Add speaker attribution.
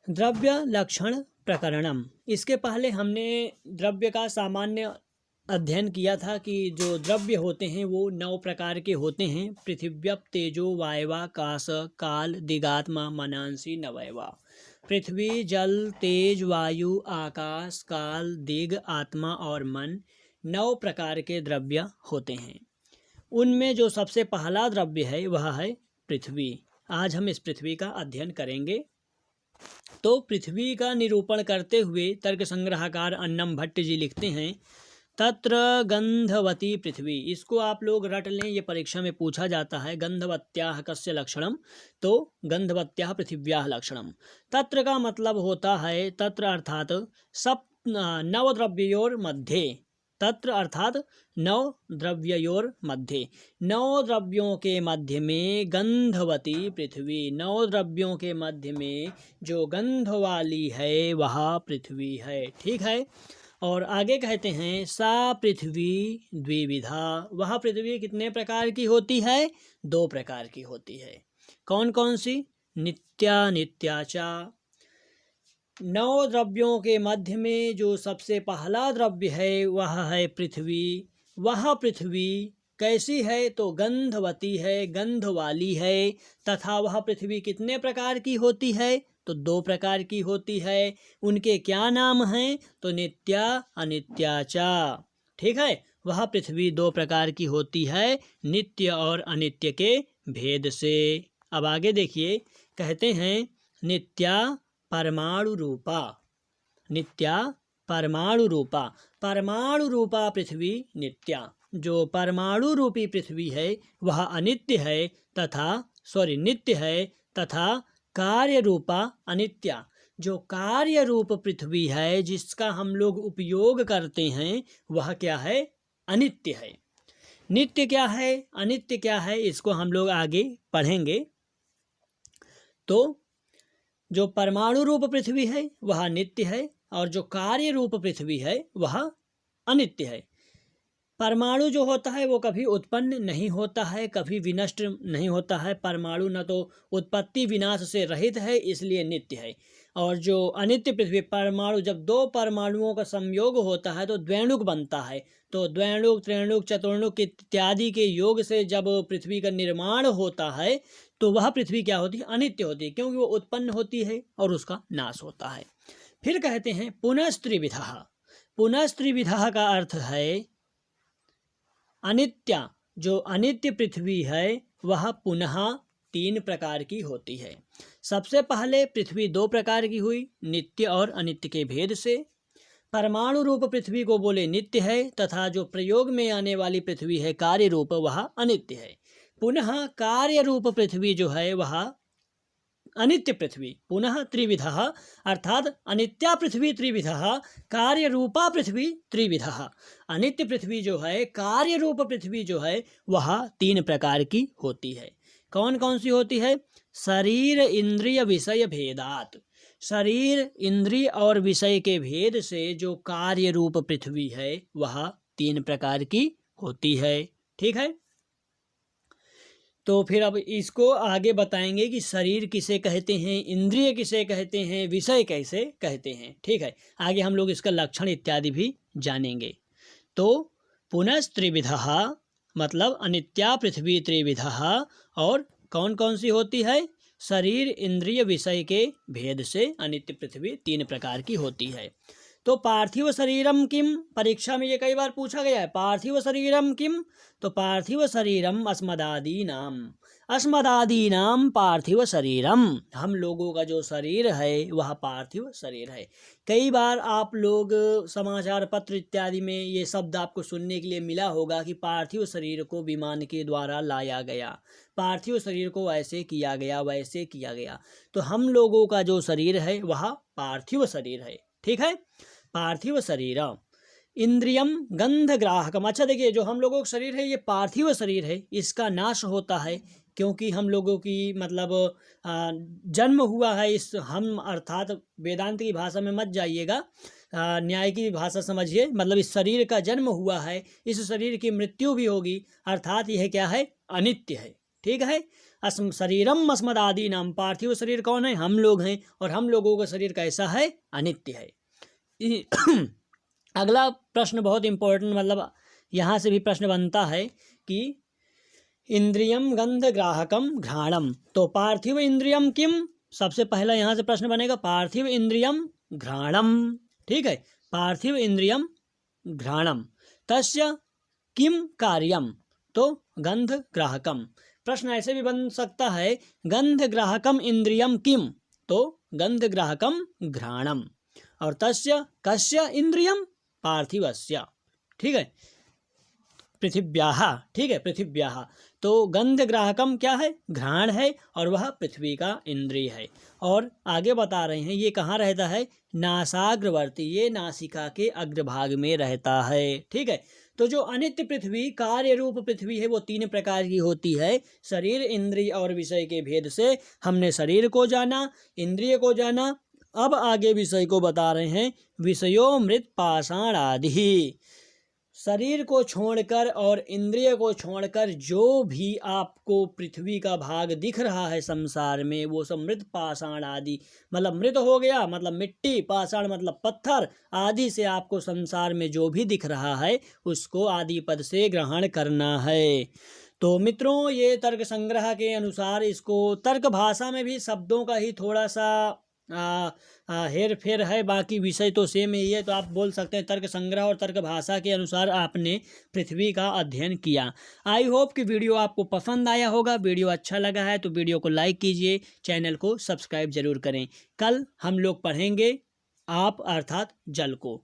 Speaker 1: द्रव्य लक्षण प्रकरणम। इसके पहले हमने द्रव्य का सामान्य अध्ययन किया था कि जो द्रव्य होते हैं वो 9 प्रकार के होते हैं। पृथिव्यप तेजो वायवाकाश काल दिगात्मा मनांसी नवयवा। पृथ्वी जल तेज वायु आकाश काल दिग आत्मा और मन 9 प्रकार के द्रव्य होते हैं। उनमें जो सबसे पहला द्रव्य है वह है पृथ्वी। आज हम इस पृथ्वी का अध्ययन करेंगे। तो पृथ्वी का निरूपण करते हुए तर्क संग्रहकार अन्नम भट्ट जी लिखते हैं, तत्र गंधवती पृथ्वी। इसको आप लोग रट लें, ये परीक्षा में पूछा जाता है। गंधवत्याः कस्य लक्षणम, तो गंधवत्याः पृथिव्याः लक्षणम। तत्र का मतलब होता है, तत्र अर्थात सब 9 द्रव्योर मध्ये। तत्र अर्थात 9 द्रव्योर मध्ये, 9 द्रव्यों के मध्य में गंधवती पृथ्वी। 9 द्रव्यों के मध्य में जो गंध वाली है वह पृथ्वी है। ठीक है। और आगे कहते हैं, सा पृथ्वी द्विविधा। वह पृथ्वी कितने प्रकार की होती है? 2 प्रकार की होती है। कौन कौन सी? नित्या नित्याचा। 9 द्रव्यों के मध्य में जो सबसे पहला द्रव्य है वह है पृथ्वी। वह पृथ्वी कैसी है? तो गंधवती है, गंध वाली है। तथा वह पृथ्वी कितने प्रकार की होती है? तो 2 प्रकार की होती है। उनके क्या नाम हैं? तो नित्या अनित्याचा। ठीक है। वह पृथ्वी 2 प्रकार की होती है, नित्य और अनित्य के भेद से। अब आगे देखिए, कहते हैं नित्या परमाणु रूपा। नित्या परमाणु रूपा। परमाणु रूपा पृथ्वी नित्या। जो परमाणु रूपी पृथ्वी है वह अनित्य है तथा नित्य है, तथा कार्य रूपा अनित्या। जो कार्य रूप पृथ्वी है जिसका हम लोग उपयोग करते हैं वह क्या है? अनित्य है। नित्य क्या है, अनित्य क्या है, इसको हम लोग आगे पढ़ेंगे। तो जो परमाणु रूप पृथ्वी है वह नित्य है और जो कार्य रूप पृथ्वी है वह अनित्य है। परमाणु जो होता है वो कभी उत्पन्न नहीं होता है, कभी विनष्ट नहीं होता है। परमाणु न तो उत्पत्ति विनाश से रहित है, इसलिए नित्य है। और जो अनित्य पृथ्वी, परमाणु, जब 2 परमाणुओं का संयोग होता है तो द्वैणुक बनता है। तो द्वैणुक त्रिणुक चतुर्णुक इत्यादि के योग से जब पृथ्वी का निर्माण होता है तो वह पृथ्वी क्या होती है? अनित्य होती है, क्योंकि वो उत्पन्न होती है और उसका नाश होता है। फिर कहते हैं पुनस्त्रिविधा। पुनस्त्रिविधा का अर्थ है अनित्या। जो अनित्य पृथ्वी है वह पुनः 3 प्रकार की होती है। सबसे पहले पृथ्वी 2 प्रकार की हुई, नित्य और अनित्य के भेद से। परमाणु रूप पृथ्वी को बोले नित्य है, तथा जो प्रयोग में आने वाली पृथ्वी है कार्य रूप वह अनित्य है। पुनः कार्य रूप पृथ्वी जो है वह अनित्य पृथ्वी। पुनः त्रिविधा, अर्थात अनित्या पृथ्वी त्रिविधा, कार्य रूपा पृथ्वी त्रिविधा। अनित्य पृथ्वी जो है, कार्य रूप पृथ्वी जो है वह 3 प्रकार की होती है। कौन कौन सी होती है? शरीर इंद्रिय विषय भेदात। शरीर इंद्रिय और विषय के भेद से जो कार्य रूप पृथ्वी है वह 3 प्रकार की होती है। ठीक है। तो फिर अब इसको आगे बताएंगे कि शरीर किसे कहते हैं, इंद्रिय किसे कहते हैं, विषय कैसे कहते हैं। ठीक है। आगे हम लोग इसका लक्षण इत्यादि भी जानेंगे। तो पुनस्त्रिविधा मतलब अनित्या पृथ्वी त्रिविधा, और कौन कौन सी होती है? शरीर इंद्रिय विषय के भेद से अनित्य पृथ्वी 3 प्रकार की होती है। तो पार्थिव शरीरम किम, परीक्षा में ये कई बार पूछा गया है। पार्थिव शरीरम किम, तो पार्थिव शरीरम अस्मदादीनाम। अस्मदादीनाम पार्थिव शरीरम। हम लोगों का जो शरीर है वह पार्थिव शरीर है। कई बार आप लोग समाचार पत्र इत्यादि में ये शब्द आपको सुनने के लिए मिला होगा कि पार्थिव शरीर को विमान के द्वारा लाया गया, पार्थिव शरीर को ऐसे किया गया, वैसे किया गया। तो हम लोगों का जो शरीर है वह पार्थिव शरीर है। ठीक है। पार्थिव शरीर इंद्रियम गंध ग्राहकम। अच्छा देखिए, जो हम लोगों का शरीर है ये पार्थिव शरीर है, इसका नाश होता है क्योंकि हम लोगों की मतलब जन्म हुआ है इस, हम अर्थात वेदांत की भाषा में मत जाइएगा, न्याय की भाषा समझिए। मतलब इस शरीर का जन्म हुआ है, इस शरीर की मृत्यु भी होगी, अर्थात यह क्या है? अनित्य है। ठीक है। शरीरम अस्मदादि नाम, पार्थिव शरीर कौन है? हम लोग हैं, और हम लोगों का शरीर कैसा है? अनित्य है। अगला प्रश्न बहुत इंपॉर्टेंट, मतलब यहाँ से भी प्रश्न बनता है कि इंद्रियम गंध ग्राहकम घ्राणम, तो पार्थिव इंद्रियम किम? सबसे पहला यहाँ से प्रश्न बनेगा पार्थिव इंद्रियम घ्राणम, ठीक है, पार्थिव इंद्रियम घ्राणम, तस्य किम कार्यम, तो गंध ग्राहकम। प्रश्न ऐसे भी बन सकता है गंध ग्राहकम इंद्रियम किम, तो गंध ग्राहकम घ्राणम, और तस्य कस्य इंद्रियम? पार्थिवस्य, ठीक है, पृथिव्याः, ठीक है, पृथिव्याः। तो गंध ग्राहकम क्या है? घ्राण है, और वह पृथ्वी का इंद्रिय है। और आगे बता रहे हैं ये कहाँ रहता है? नासाग्रवर्ती, ये नासिका के अग्रभाग में रहता है, ठीक है। तो जो अनित्य पृथ्वी, कार्य रूप पृथ्वी है, वो 3 प्रकार की होती है। शरीर, इंद्रिय और विषय के भेद से हमने शरीर को जाना, इंद्रिय को जाना, अब आगे विषय को बता रहे हैं। विषयो मृत पाषाण आदि, शरीर को छोड़कर और इंद्रिय को छोड़कर जो भी आपको पृथ्वी का भाग दिख रहा है संसार में, वो सब मृत पाषाण आदि, मतलब मृत हो गया मतलब मिट्टी, पाषाण मतलब पत्थर, आदि से आपको संसार में जो भी दिख रहा है उसको आदि पद से ग्रहण करना है। तो मित्रों, ये तर्क संग्रह के अनुसार, इसको तर्क भाषा में भी शब्दों का ही थोड़ा सा हेर फेर है, बाकी विषय तो सेम ही है। तो आप बोल सकते हैं तर्क संग्रह और तर्क भाषा के अनुसार आपने पृथ्वी का अध्ययन किया। आई होप कि वीडियो आपको पसंद आया होगा। वीडियो अच्छा लगा है तो वीडियो को लाइक कीजिए, चैनल को सब्सक्राइब जरूर करें। कल हम लोग पढ़ेंगे आप अर्थात जल को।